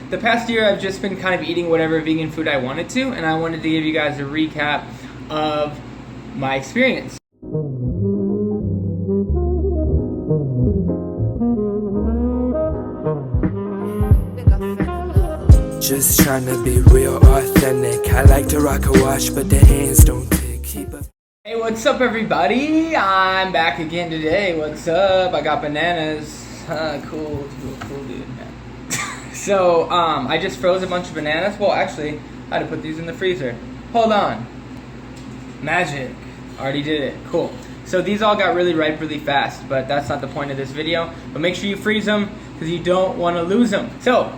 the past year I've just been kind of eating whatever vegan food I wanted to, and I wanted to give you guys a recap of my experience. Just trying to be real authentic. I like to rock a watch, but the hands don't tick. Hey, what's up, everybody? I'm back again today. What's up? I got bananas. Cool dude. So, I just froze a bunch of bananas. Well, actually, I had to put these in the freezer. Hold on. Magic. Already did it. Cool. So these all got really ripe really fast, but that's not the point of this video. But make sure you freeze them because you don't want to lose them. So,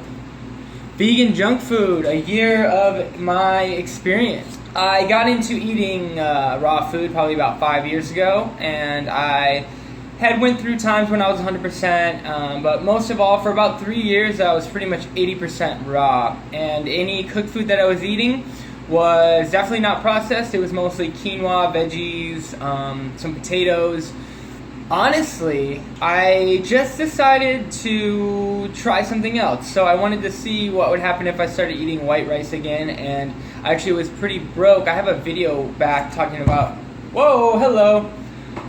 vegan junk food, a year of my experience. I got into eating raw food probably about 5 years ago, and I had went through times when I was 100%, but most of all, for about 3 years, I was pretty much 80% raw, and any cooked food that I was eating was definitely not processed. It was mostly quinoa, veggies, some potatoes. Honestly, I just decided to try something else. So I wanted to see what would happen if I started eating white rice again, and I actually was pretty broke. I have a video back talking about,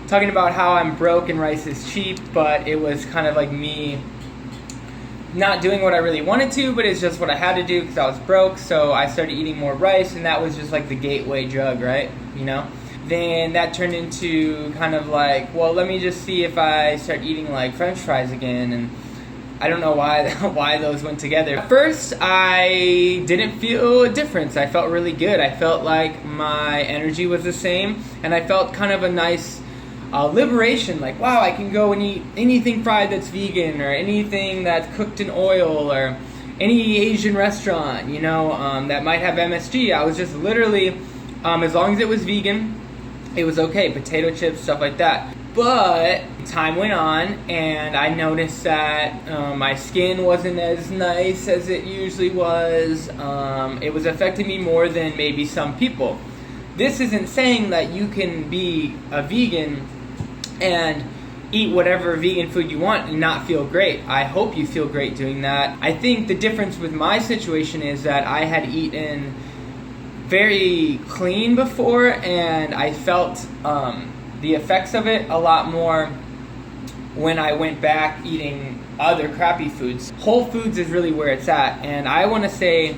talking about how I'm broke and rice is cheap, but it was kind of like me not doing what I really wanted to, but it's just what I had to do because I was broke. So I started eating more rice, and that was just like the gateway drug, right? You know? Then that turned into kind of like, well, let me just see if I start eating like French fries again, and I don't know why those went together. At first, I didn't feel a difference. I felt really good. I felt like my energy was the same, and I felt kind of a nice liberation, like, wow, I can go and eat anything fried that's vegan, or anything that's cooked in oil, or any Asian restaurant, you know, that might have MSG. I was just literally, as long as it was vegan, it was okay, potato chips, stuff like that. But time went on, and I noticed that my skin wasn't as nice as it usually was. It was affecting me more than maybe some people. This isn't saying that you can be a vegan and eat whatever vegan food you want and not feel great. I hope you feel great doing that. I think the difference with my situation is that I had eaten very clean before, and I felt the effects of it a lot more when I went back eating other crappy foods. Whole Foods is really where it's at, and I want to say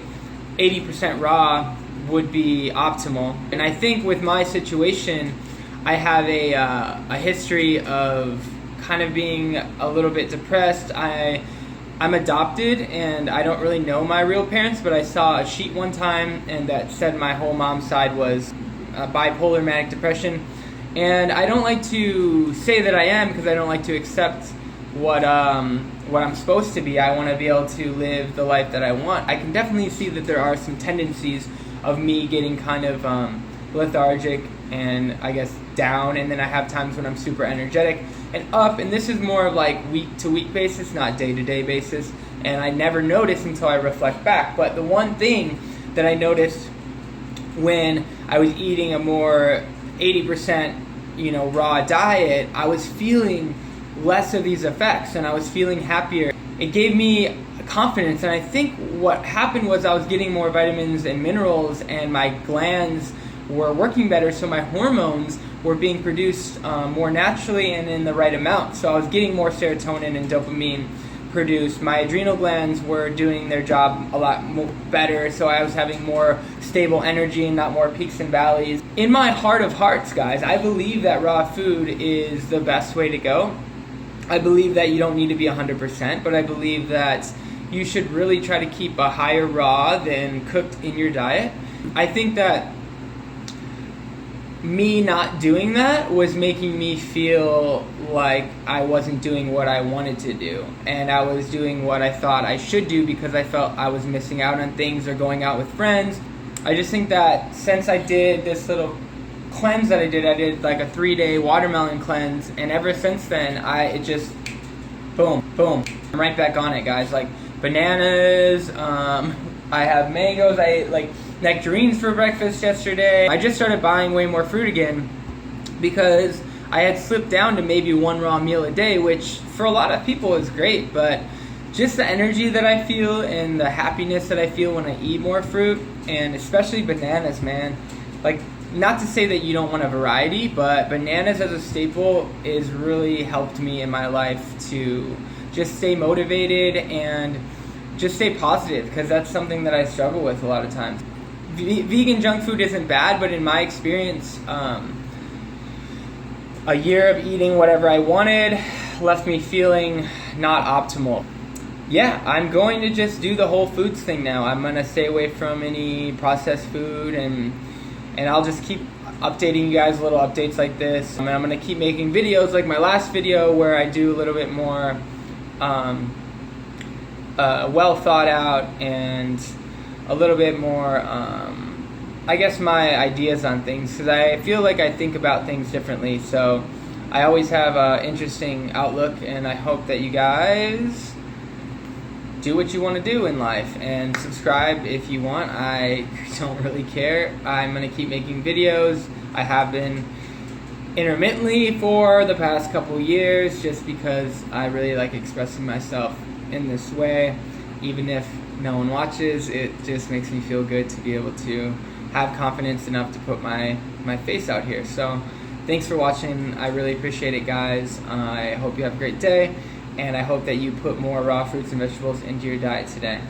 80% raw would be optimal. And I think with my situation, I have a history of kind of being a little bit depressed. I'm adopted, and I don't really know my real parents, but I saw a sheet one time, and that said my whole mom's side was bipolar manic depression. And I don't like to say that I am, because I don't like to accept what I'm supposed to be. I want to be able to live the life that I want. I can definitely see that there are some tendencies of me getting kind of lethargic and I guess down, and then I have times when I'm super energetic and up, and this is more of like week to week basis, not day to day basis, and I never notice until I reflect back. But the one thing that I noticed when I was eating a more 80% raw diet, I was feeling less of these effects, and I was feeling happier. It gave me confidence, and I think what happened was I was getting more vitamins and minerals, and my glands were working better, so my hormones were being produced more naturally and in the right amount. So I was getting more serotonin and dopamine produced. My adrenal glands were doing their job a lot better, so I was having more stable energy and not more peaks and valleys. In my heart of hearts, guys, I believe that raw food is the best way to go. I believe that you don't need to be 100%, but I believe that you should really try to keep a higher raw than cooked in your diet. I think that me not doing that was making me feel like I wasn't doing what I wanted to do, and I was doing what I thought I should do because I felt I was missing out on things or going out with friends. I just think that since I did this little cleanse that I did like a 3-day watermelon cleanse, and ever since then it just boom, I'm right back on it, guys. Like bananas, I have mangoes, I ate like nectarines for breakfast yesterday. I just started buying way more fruit again because I had slipped down to maybe one raw meal a day, which for a lot of people is great, but just the energy that I feel and the happiness that I feel when I eat more fruit, and especially bananas, man. Like, not to say that you don't want a variety, but bananas as a staple is really helped me in my life to just stay motivated and just stay positive, because that's something that I struggle with a lot of times. Vegan junk food isn't bad, but in my experience, a year of eating whatever I wanted left me feeling not optimal. Yeah, I'm going to just do the whole foods thing now. I'm going to stay away from any processed food, and I'll just keep updating you guys little updates like this. And I'm going to keep making videos like my last video, where I do a little bit more well thought out and a little bit more, I guess, my ideas on things, because I feel like I think about things differently. So I always have an interesting outlook, and I hope that you guys do what you want to do in life, and subscribe if you want. I don't really care. I'm going to keep making videos. I have been intermittently for the past couple years, just because I really like expressing myself in this way. Even if no one watches, it just makes me feel good to be able to have confidence enough to put my face out here. So thanks for watching. I really appreciate it, guys. I hope you have a great day, and I hope that you put more raw fruits and vegetables into your diet today.